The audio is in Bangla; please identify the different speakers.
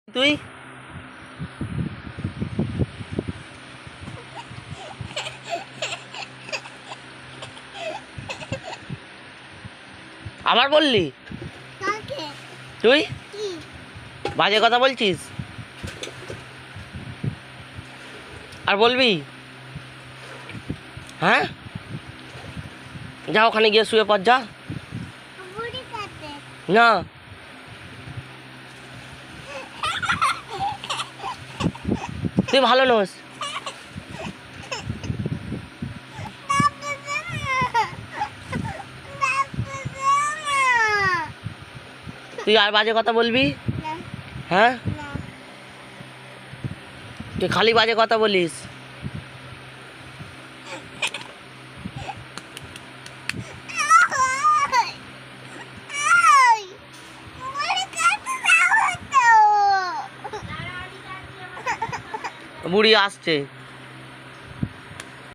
Speaker 1: তুই আবার বললি তুই বাজে কথা বলছিস আর বলবি হ্যাঁ যা ওখানে গিয়ে শুয়ে পড় যা না তুই ভালো নোস তুই আর বাজে কথা বলবি হ্যাঁ তুই খালি বাজে কথা বলিস বুড়ি আসছে।